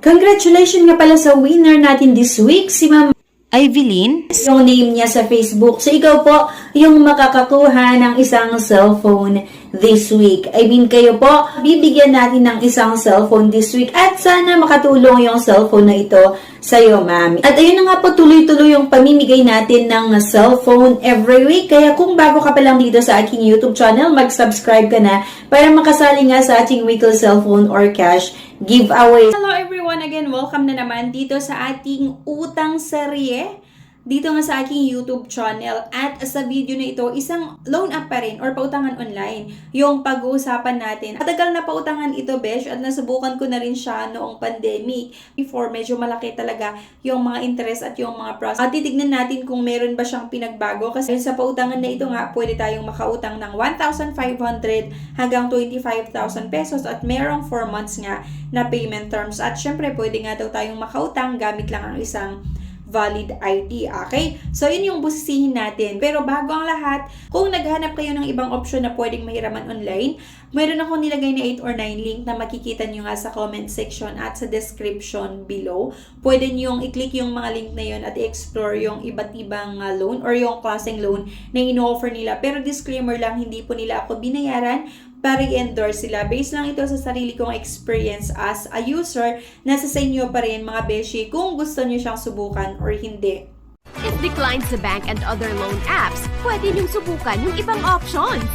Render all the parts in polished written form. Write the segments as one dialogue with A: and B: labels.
A: Congratulations nga pala sa winner natin this week, si Ma'am
B: Evelyn?
A: yung name niya sa Facebook. So, ikaw po yung makakakuha ng isang cellphone this week. I mean, kayo po, bibigyan natin ng isang cellphone this week at sana makatulong yung cellphone na ito sa'yo, ma'am. At ayun na nga po, tuloy-tuloy yung pamimigay natin ng cellphone every week. Kaya kung bago ka pa lang dito sa aking YouTube channel, mag-subscribe ka na para makasali nga sa ating weekly cellphone or cash giveaway. Hello everyone! Again, welcome na naman dito sa ating utang serye dito nga sa aking YouTube channel. At sa video na ito, isang loan app pa rin or pautangan online yung pag-uusapan natin. Matagal na pautangan ito, besh, at nasubukan ko na rin siya noong pandemic. Before, medyo malaki talaga yung mga interest at yung mga process. At titignan natin kung meron ba siyang pinagbago kasi sa pautangan na ito nga, pwede tayong makautang ng 1,500 hanggang 25,000 pesos at merong 4 months nga na payment terms. At syempre, pwede nga daw tayong makautang gamit lang ang isang valid ID, okay? So, yun yung busisihin natin. Pero bago ang lahat, kung naghanap kayo ng ibang option na pwedeng mahiraman online, mayroon akong nilagay na 8 or 9 link na makikita nyo nga sa comment section at sa description below. Pwede nyo i-click yung mga link na yun at i-explore yung iba't ibang loan or yung klaseng loan na ino-offer nila. Pero disclaimer lang, hindi po nila ako binayaran para i-endorse sila. Based lang ito sa sarili kong experience as a user, nasa sa inyo pa rin mga beshi kung gusto nyo siyang subukan or hindi.
C: If declined sa bank and other loan apps, pwede niyong subukan yung ibang options.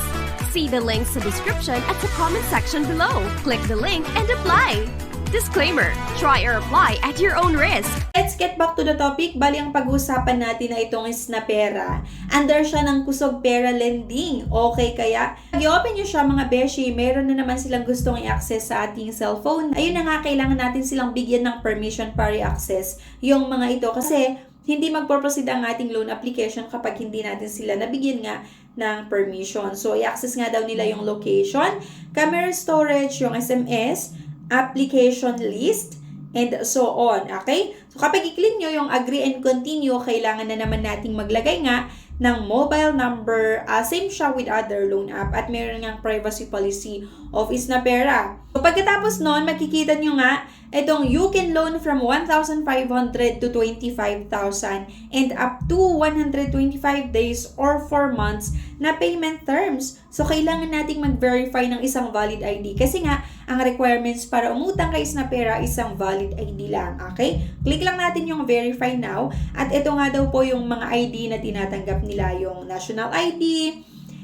C: See the links sa description at sa comment section below. Click the link and apply. Disclaimer, try or apply at your own risk.
A: Let's get back to the topic. Bali, ang pag-uusapan natin na itong Snapera. Under siya ng Kusog Pera Lending. Okay, kaya i-open nyo siya mga beshi. Meron na naman silang gustong i-access sa ating cellphone. Ayun na nga, kailangan natin silang bigyan ng permission para i-access yung mga ito. Kasi hindi magpo-proceed ang ating loan application kapag hindi natin sila nabigyan nga ng permission. So, i-access nga daw nila yung location, camera storage, yung SMS, application list, and so on. Okay? So, kapag i-click nyo yung agree and continue, kailangan na naman nating maglagay nga ng mobile number. Same siya with other loan app at meron nga privacy policy of Snapera. So, pagkatapos nun, makikita nyo nga itong you can loan from 1,500 to 25,000 and up to 125 days or 4 months na payment terms. So, kailangan nating mag-verify ng isang valid ID kasi nga, ang requirements para umutang kay Snapera isang valid ID lang. Okay? Click lang natin yung verify now at ito nga daw po yung mga ID na tinatanggap nila, yung national ID,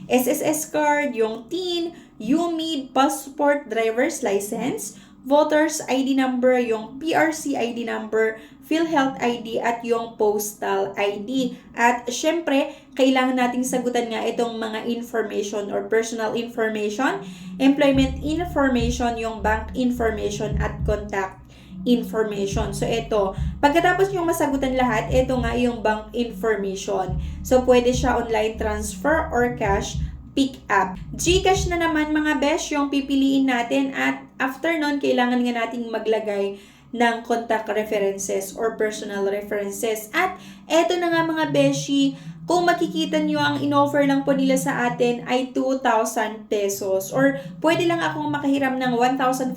A: SSS card, yung TIN, UMID, passport, driver's license, voter's ID number, yung PRC ID number, PhilHealth ID, at yung postal ID. At syempre, kailangan nating sagutan nga itong mga information or personal information, employment information, yung bank information, at contact information. So, ito. Pagkatapos yung masagutan lahat, ito nga yung bank information. So, pwede siya online transfer or cash pick up. GCash na naman mga besh yung pipiliin natin at after nun, kailangan nga nating maglagay ng contact references or personal references. At eto na nga mga beshi, kung makikita nyo, ang in-offer lang po nila sa atin ay 2,000 pesos or pwede lang akong makahiram ng 1,500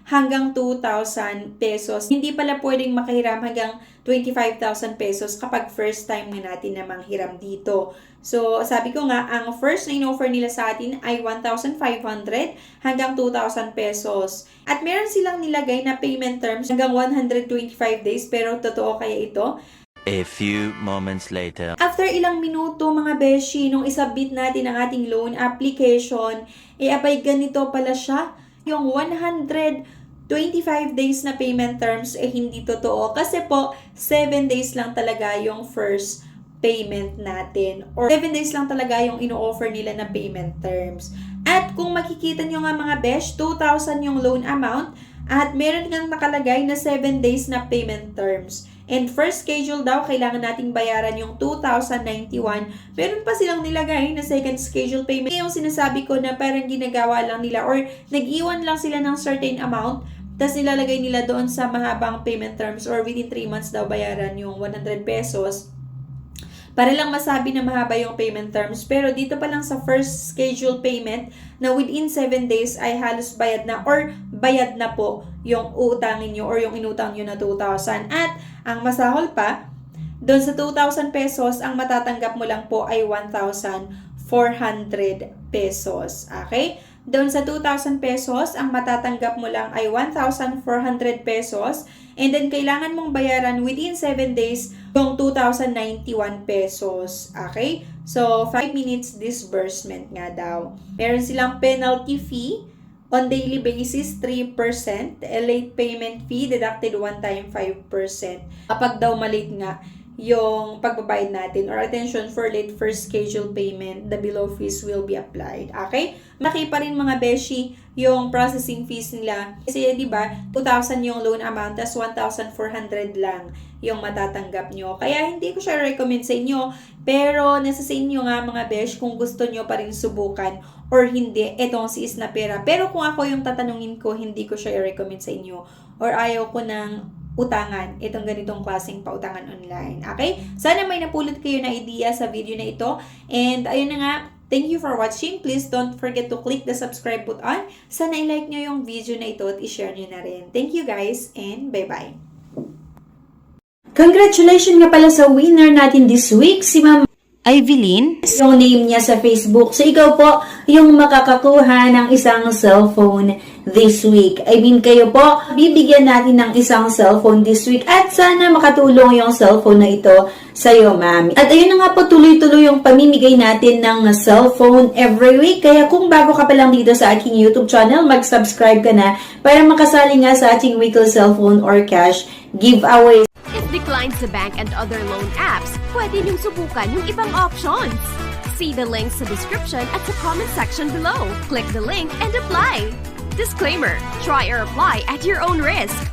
A: hanggang 2,000 pesos. Hindi pala pwedeng makahiram hanggang 25,000 pesos kapag first time nga natin na manghiram dito. So, sabi ko nga, ang first na in-offer nila sa atin ay 1,500 hanggang 2,000 pesos. At meron silang nilagay na payment terms hanggang 125 days, pero totoo kaya ito?
B: A few moments later.
A: After ilang minuto mga beshi, nung isubmit natin ang ating loan application, abay ganito pala siya. Yung 125 days na payment terms hindi totoo. Kasi po, 7 days lang talaga yung first payment natin. Or 7 days lang talaga yung ino-offer nila na payment terms. At kung makikita nyo nga mga besh, 2,000 yung loan amount at meron ngang nakalagay na 7 days na payment terms. And first schedule daw, kailangan nating bayaran yung 2,091. Meron pa silang nilagay na second schedule payment. Yung sinasabi ko na parang ginagawa lang nila or nag-iwan lang sila ng certain amount, tapos nilalagay nila doon sa mahabang payment terms or within 3 months daw bayaran yung 100 pesos. para lang masabi na mahaba yung payment terms. Pero dito pa lang sa first schedule payment na within 7 days ay halos bayad na or bayad na po yung uutangin nyo or yung inutang nyo na 2,000. At ang masahol pa, doon sa 2,000 pesos, ang matatanggap mo lang po ay 1,400 pesos. Okay? Doon sa 2,000 pesos, ang matatanggap mo lang ay 1,400 pesos. And then, kailangan mong bayaran within 7 days yung 2,091 pesos. Okay? So, 5 minutes disbursement nga daw. Meron silang penalty fee on daily basis, 3%. A late payment fee deducted one time, 5%. Kapag daw malate nga yung pagbabayad natin or attention for late first schedule payment, the below fees will be applied. Okay? Maki pa rin mga beshi yung processing fees nila. Kasi di ba 2,000 yung loan amount, tas 1,400 lang yung matatanggap nyo. Kaya hindi ko siya recommend sa inyo. Pero nasa sa inyo nga mga besh kung gusto nyo pa rin subukan or hindi, etong si Isnapera. Pero kung ako yung tatanungin ko, hindi ko siya i-recommend sa inyo. Or ayaw ko ng utangan, itong ganitong klaseng pautangan online. Okay? Sana may napulot kayo na idea sa video na ito. And ayun na nga, thank you for watching. Please don't forget to click the subscribe button. Sana i-like nyo yung video na ito at i-share nyo na rin. Thank you guys and bye-bye.
D: Congratulations nga pala sa winner natin this week, si Ma'am
B: Evelyn?
D: yung name niya sa Facebook. So, ikaw po yung makakakuha ng isang cellphone this week. I mean, kayo po, bibigyan natin ng isang cellphone this week at sana makatulong yung cellphone na ito sa'yo, ma'am. At ayun na nga po, tuloy-tuloy yung pamimigay natin ng cellphone every week. Kaya kung bago ka pa lang dito sa aking YouTube channel, mag-subscribe ka na para makasali nga sa ating weekly cellphone or cash giveaway.
C: If declined sa bank and other loan apps, pwede niyong subukan yung ibang options. See the links sa description at sa comment section below. Click the link and apply. Disclaimer, try or apply at your own risk.